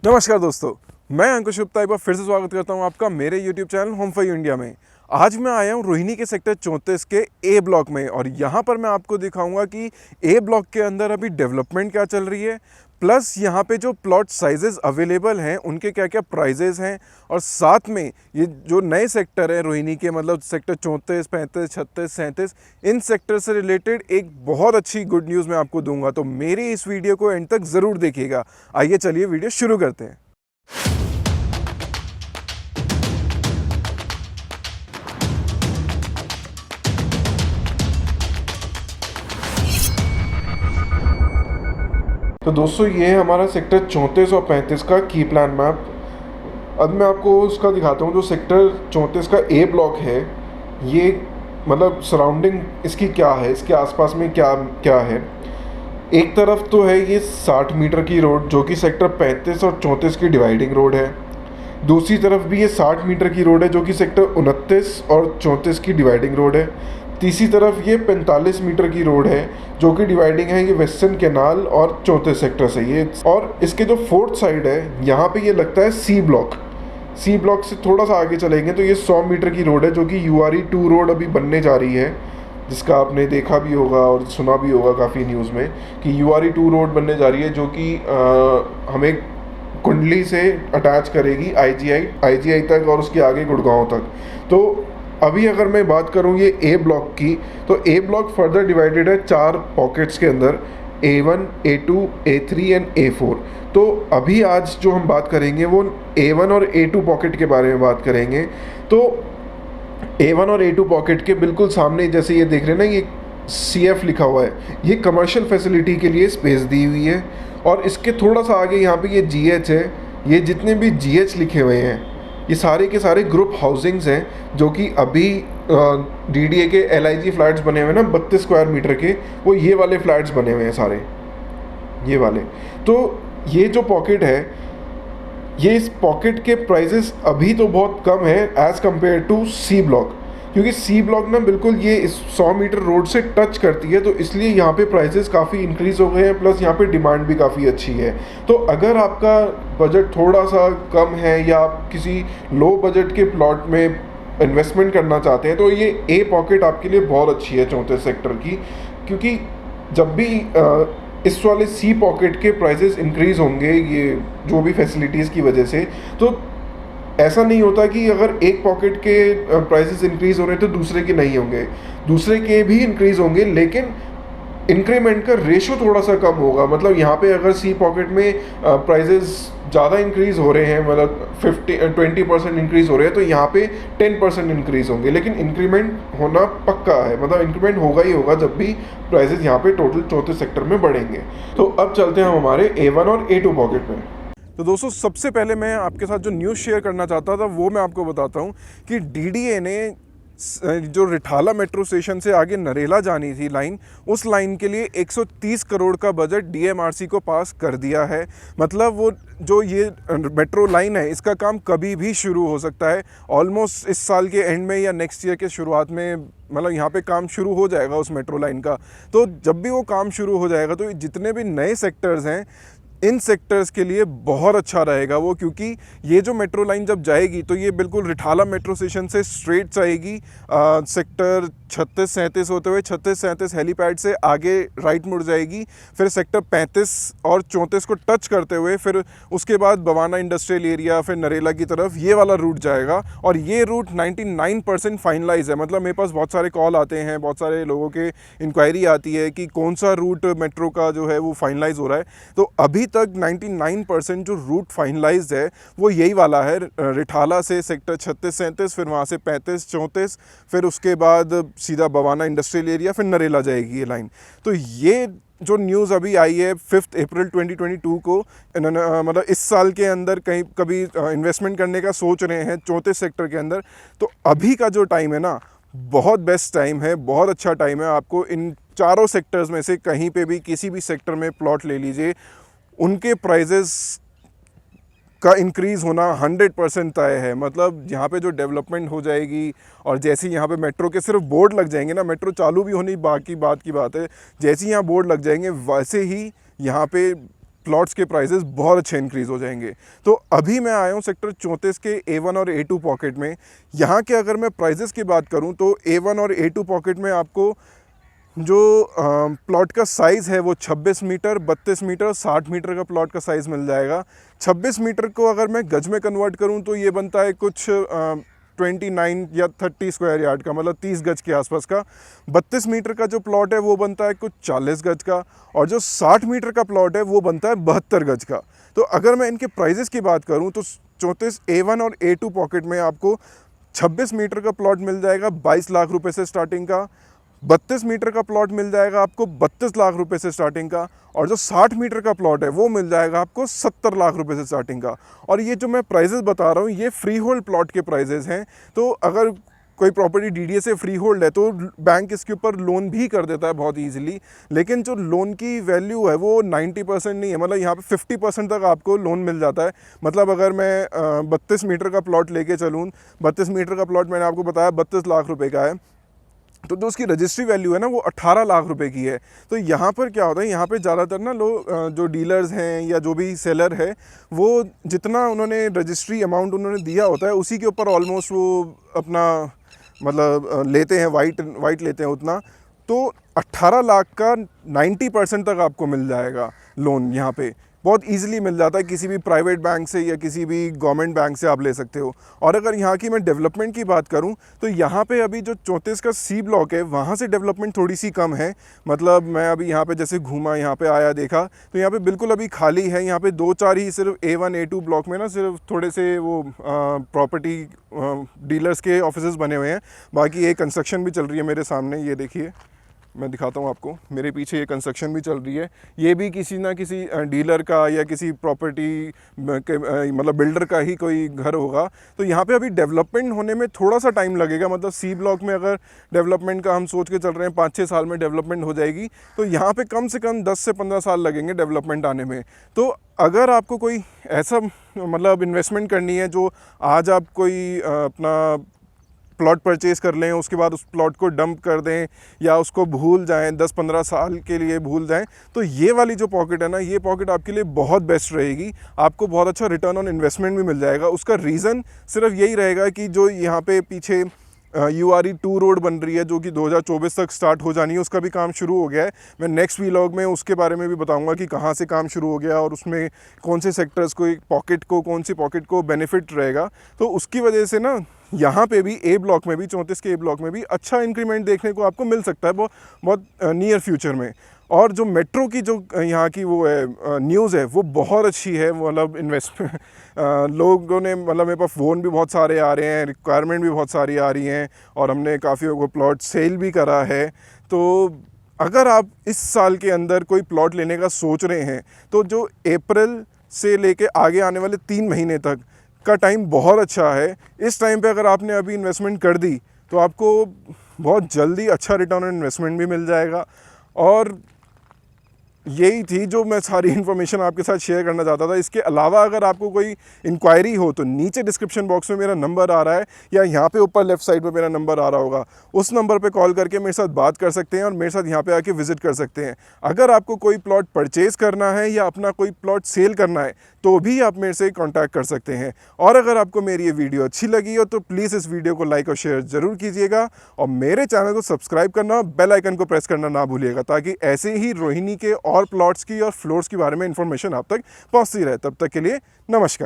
नमस्कार दोस्तों, मैं अंकुश गुप्ता एक बार फिर से स्वागत करता हूं आपका मेरे YouTube channel home for you India में। आज मैं आया हूं रोहिणी के सेक्टर 34 के ए ब्लॉक में और यहां पर मैं आपको दिखाऊंगा कि ए ब्लॉक के अंदर अभी डेवलपमेंट क्या चल रही है, प्लस यहां पे जो प्लॉट साइजेस अवेलेबल हैं उनके क्या क्या प्राइजेस हैं, और साथ में ये जो नए सेक्टर हैं रोहिणी के, मतलब सेक्टर 34, 35, 36, 37, इन सेक्टर से रिलेटेड एक बहुत अच्छी गुड न्यूज़ मैं आपको दूंगा। तो मेरी इस वीडियो को एंड तक ज़रूर देखिएगा। आइए चलिए वीडियो शुरू करते हैं। तो दोस्तों, ये है हमारा सेक्टर 34 और 35 का की प्लान मैप। अब मैं आपको उसका दिखाता हूँ। जो सेक्टर 34 का ए ब्लॉक है, ये मतलब सराउंडिंग इसकी क्या है, इसके आसपास में क्या क्या है। एक तरफ तो है ये 60 मीटर की रोड, जो कि सेक्टर 35 और 34 की डिवाइडिंग रोड है। दूसरी तरफ भी ये 60 मीटर की रोड है, जो कि सेक्टर 29 और 34 की डिवाइडिंग रोड है। तीसरी तरफ ये 45 मीटर की रोड है, जो कि डिवाइडिंग है ये वेस्टर्न कैनाल और 34 सेक्टर से ये। और इसके जो फोर्थ साइड है, यहाँ पे ये लगता है सी ब्लॉक। सी ब्लॉक से थोड़ा सा आगे चलेंगे तो ये 100 मीटर की रोड है, जो कि URE 2 रोड अभी बनने जा रही है, जिसका आपने देखा भी होगा और सुना भी होगा काफ़ी न्यूज़ में कि URE 2 रोड बनने जा रही है, जो कि हमें कुंडली से अटैच करेगी IGI तक और उसके आगे गुड़गांव तक। तो अभी अगर मैं बात करूं ये ए ब्लॉक की, तो ए ब्लॉक फर्दर डिवाइडेड है 4 पॉकेट्स के अंदर, A1, A2, A3 and A4। तो अभी आज जो हम बात करेंगे वो A1 और A2 पॉकेट के बारे में बात करेंगे। तो A1 और A2 पॉकेट के बिल्कुल सामने, जैसे ये देख रहे हैं ना, ये CF लिखा हुआ है, ये कमर्शियल फैसिलिटी के लिए स्पेस दी हुई है। और इसके थोड़ा सा आगे यहाँ पे ये GH है। ये जितने भी GH लिखे हुए हैं, ये सारे के सारे ग्रुप हाउसिंग्स हैं, जो कि अभी DDA के LIG फ्लैट्स बने हुए हैं ना 32 स्क्वायर मीटर के, वो ये वाले फ्लैट्स बने हुए हैं सारे, ये वाले। तो ये जो पॉकेट है, ये इस पॉकेट के प्राइसेस अभी तो बहुत कम है as compare to C block, क्योंकि सी ब्लॉक ना बिल्कुल ये इस 100 मीटर रोड से टच करती है, तो इसलिए यहाँ पे प्राइसेस काफ़ी इंक्रीज़ हो गए हैं, प्लस यहाँ पे डिमांड भी काफ़ी अच्छी है। तो अगर आपका बजट थोड़ा सा कम है या आप किसी लो बजट के प्लॉट में इन्वेस्टमेंट करना चाहते हैं, तो ये ए पॉकेट आपके लिए बहुत अच्छी है 34 सेक्टर की, क्योंकि जब भी इस वाले सी पॉकेट के प्राइसेस इंक्रीज़ होंगे, ये जो भी फैसिलिटीज़ की वजह से, तो ऐसा नहीं होता कि अगर एक पॉकेट के प्राइसेस इंक्रीज़ हो रहे हैं तो दूसरे के नहीं होंगे, दूसरे के भी इंक्रीज़ होंगे, लेकिन इंक्रीमेंट का रेशो थोड़ा सा कम होगा। मतलब यहाँ पे अगर सी पॉकेट में प्राइसेस ज़्यादा इंक्रीज़ हो रहे हैं, मतलब 20% इंक्रीज़ हो रहे हैं, तो यहाँ पे 10% इंक्रीज़ होंगे, लेकिन इंक्रीमेंट होना पक्का है। मतलब इंक्रीमेंट होगा ही होगा जब भी प्राइसेस यहाँ पे टोटल 34 सेक्टर में बढ़ेंगे। तो अब चलते हैं हम हमारे A1 और A2 पॉकेट में। तो दोस्तों, सबसे पहले मैं आपके साथ जो न्यूज़ शेयर करना चाहता था वो मैं आपको बताता हूँ कि DDA ने जो रिठाला मेट्रो स्टेशन से आगे नरेला जानी थी लाइन, उस लाइन के लिए 130 करोड़ का बजट DMRC को पास कर दिया है। मतलब वो जो ये मेट्रो लाइन है, इसका काम कभी भी शुरू हो सकता है। ऑलमोस्ट इस साल के एंड में या नेक्स्ट ईयर के शुरुआत में, मतलब यहाँ पे काम शुरू हो जाएगा उस मेट्रो लाइन का। तो जब भी वो काम शुरू हो जाएगा तो जितने भी नए सेक्टर्स हैं, इन सेक्टर्स के लिए बहुत अच्छा रहेगा वो, क्योंकि ये जो मेट्रो लाइन जब जाएगी तो ये बिल्कुल रिठाला मेट्रो स्टेशन से स्ट्रेट जाएगी, सेक्टर 36, 37 होते हुए 36, 37 हेलीपैड से आगे राइट मुड़ जाएगी, फिर सेक्टर 35 और 34 को टच करते हुए फिर उसके बाद बवाना इंडस्ट्रियल एरिया, फिर नरेला की तरफ ये वाला रूट जाएगा। और ये रूट 99% फाइनलाइज है। मतलब मेरे पास बहुत सारे कॉल आते हैं, बहुत सारे लोगों के इंक्वायरी आती है कि कौन सा रूट मेट्रो का जो है वो फाइनलाइज हो रहा है। तो अभी तक 99% जो रूट फाइनलाइज्ड है वो यही वाला है, रिठाला से सेक्टर 36, 37, फिर वहाँ से 35, 34, फिर उसके बाद सीधा बवाना इंडस्ट्रियल एरिया, फिर नरेला जाएगी ये लाइन। तो ये जो न्यूज़ अभी आई है 5 अप्रैल 2022 को, इन्होंने मतलब इस साल के अंदर कहीं कभी इन्वेस्टमेंट करने का सोच रहे हैं 34 सेक्टर के अंदर, तो अभी का जो टाइम है ना, बहुत बेस्ट टाइम है, बहुत अच्छा टाइम है। आपको इन चारों सेक्टर्स में से कहीं पे भी किसी भी सेक्टर में प्लॉट ले लीजिए, उनके प्राइजेस का इंक्रीज़ होना 100% तय है। मतलब यहाँ पे जो डेवलपमेंट हो जाएगी, और जैसे यहाँ पे मेट्रो के सिर्फ बोर्ड लग जाएंगे ना, मेट्रो चालू भी होनी बाकी बात की बात है, जैसे ही यहाँ बोर्ड लग जाएंगे वैसे ही यहाँ पे प्लॉट्स के प्राइसेस बहुत अच्छे इंक्रीज़ हो जाएंगे। तो अभी मैं आया हूँ सेक्टर 34 के A1 और A2 पॉकेट में। यहाँ के अगर मैं प्राइसेस की बात करूँ तो A1 और A2 पॉकेट में आपको जो प्लॉट का साइज़ है वो 26 मीटर, 32 मीटर, 60 मीटर का प्लॉट का साइज़ मिल जाएगा। 26 मीटर को अगर मैं गज में कन्वर्ट करूँ तो ये बनता है कुछ 29 या 30 स्क्वायर यार्ड का, मतलब 30 गज के आसपास का। 32 मीटर का जो प्लॉट है वो बनता है कुछ 40 गज का, और जो 60 मीटर का प्लॉट है वो बनता है 72 गज का। तो अगर मैं इनके प्राइजेस की बात करूं तो 34 A1 और A2 पॉकेट में आपको 26 मीटर का प्लॉट मिल जाएगा 22 लाख रुपए से स्टार्टिंग का, 32 मीटर का प्लॉट मिल जाएगा आपको 32 लाख रुपए से स्टार्टिंग का, और जो 60 मीटर का प्लॉट है वो मिल जाएगा आपको 70 लाख रुपए से स्टार्टिंग का। और ये जो मैं प्राइजेस बता रहा हूँ ये फ्री होल्ड प्लॉट के प्राइजेस हैं। तो अगर कोई प्रॉपर्टी DDA से फ्री होल्ड है तो बैंक इसके ऊपर लोन भी कर देता है बहुत ईजिली, लेकिन जो लोन की वैल्यू है वो 90% नहीं है, मतलब यहाँ पे 50% तक आपको लोन मिल जाता है। मतलब अगर मैं 32 मीटर का प्लॉट लेके चलूँ, 32 मीटर का प्लॉट मैंने आपको बताया 32 लाख रुपए का है, तो जो उसकी रजिस्ट्री वैल्यू है ना वो 18 लाख रुपए की है। तो यहाँ पर क्या होता है, यहाँ पे ज़्यादातर ना लोग जो डीलर्स हैं या जो भी सेलर है वो जितना उन्होंने रजिस्ट्री अमाउंट उन्होंने दिया होता है उसी के ऊपर ऑलमोस्ट वो अपना मतलब लेते हैं, वाइट लेते हैं उतना। तो 18 लाख का 90% तक आपको मिल जाएगा लोन। यहाँ पे बहुत इजीली मिल जाता है, किसी भी प्राइवेट बैंक से या किसी भी गवर्नमेंट बैंक से आप ले सकते हो। और अगर यहाँ की मैं डेवलपमेंट की बात करूँ तो यहाँ पे अभी जो 34 का C ब्लॉक है वहाँ से डेवलपमेंट थोड़ी सी कम है। मतलब मैं अभी यहाँ पे जैसे घूमा, यहाँ पे आया, देखा तो यहाँ पे बिल्कुल अभी खाली है। यहाँ पे 2-4 ही सिर्फ A1 A2 ब्लॉक में ना सिर्फ थोड़े से वो प्रॉपर्टी डीलर्स के ऑफिसेज बने हुए हैं। बाकी एक कंस्ट्रक्शन भी चल रही है मेरे सामने, ये देखिए मैं दिखाता हूँ आपको, मेरे पीछे ये कंस्ट्रक्शन भी चल रही है। ये भी किसी ना किसी डीलर का या किसी प्रॉपर्टी के मतलब बिल्डर का ही कोई घर होगा। तो यहाँ पे अभी डेवलपमेंट होने में थोड़ा सा टाइम लगेगा। मतलब C ब्लॉक में अगर डेवलपमेंट का हम सोच के चल रहे हैं 5-6 साल में डेवलपमेंट हो जाएगी, तो यहाँ पे कम से कम 10 से 15 साल लगेंगे डेवलपमेंट आने में। तो अगर आपको कोई ऐसा मतलब इन्वेस्टमेंट करनी है जो आज आप कोई अपना प्लॉट परचेज़ कर लें, उसके बाद उस प्लॉट को डंप कर दें या उसको भूल जाएं, 10-15 साल के लिए भूल जाएं, तो ये वाली जो पॉकेट है ना, ये पॉकेट आपके लिए बहुत बेस्ट रहेगी। आपको बहुत अच्छा रिटर्न ऑन इन्वेस्टमेंट भी मिल जाएगा। उसका रीज़न सिर्फ यही रहेगा कि जो यहाँ पे पीछे URE2 रोड बन रही है जो कि 2024 तक स्टार्ट हो जानी है, उसका भी काम शुरू हो गया है। मैं नेक्स्ट व्लॉग में उसके बारे में भी बताऊंगा कि कहाँ से काम शुरू हो गया और उसमें कौन से सेक्टर्स को, कौन सी पॉकेट को बेनिफिट रहेगा। तो उसकी वजह से ना यहाँ पे भी A ब्लॉक में भी, 34 के A ब्लॉक में भी अच्छा इंक्रीमेंट देखने को आपको मिल सकता है बहुत नियर फ्यूचर में। और जो मेट्रो की जो यहाँ की वो है न्यूज़ है वो बहुत अच्छी है। मतलब इन्वेस्टमेंट लोगों ने, मतलब मेरे पास फ़ोन भी बहुत सारे आ रहे हैं, रिक्वायरमेंट भी बहुत सारी आ रही हैं, और हमने काफ़ी को प्लॉट सेल भी करा है। तो अगर आप इस साल के अंदर कोई प्लॉट लेने का सोच रहे हैं तो जो अप्रैल से लेके आगे आने वाले 3 महीने तक का टाइम बहुत अच्छा है। इस टाइम पे अगर आपने अभी इन्वेस्टमेंट कर दी तो आपको बहुत जल्दी अच्छा रिटर्न ऑन इन्वेस्टमेंट भी मिल जाएगा। और यही थी जो मैं सारी इन्फॉर्मेशन आपके साथ शेयर करना चाहता था। इसके अलावा अगर आपको कोई इंक्वायरी हो तो नीचे डिस्क्रिप्शन बॉक्स में मेरा नंबर आ रहा है या यहाँ पे ऊपर लेफ्ट साइड पे मेरा नंबर आ रहा होगा, उस नंबर पे कॉल करके मेरे साथ बात कर सकते हैं और मेरे साथ यहाँ पे आके विजिट कर सकते हैं। अगर आपको कोई प्लॉट परचेज़ करना है या अपना कोई प्लॉट सेल करना है तो भी आप मेरे से कॉन्टैक्ट कर सकते हैं। और अगर आपको मेरी ये वीडियो अच्छी लगी हो तो प्लीज़ इस वीडियो को लाइक और शेयर ज़रूर कीजिएगा, और मेरे चैनल को सब्सक्राइब करना, बेल आइकन को प्रेस करना ना भूलिएगा, ताकि ऐसे ही रोहिणी के और प्लॉट्स की और फ्लोर्स के बारे में इंफॉर्मेशन आप तक पहुंचती रहे। तब तक के लिए नमस्कार।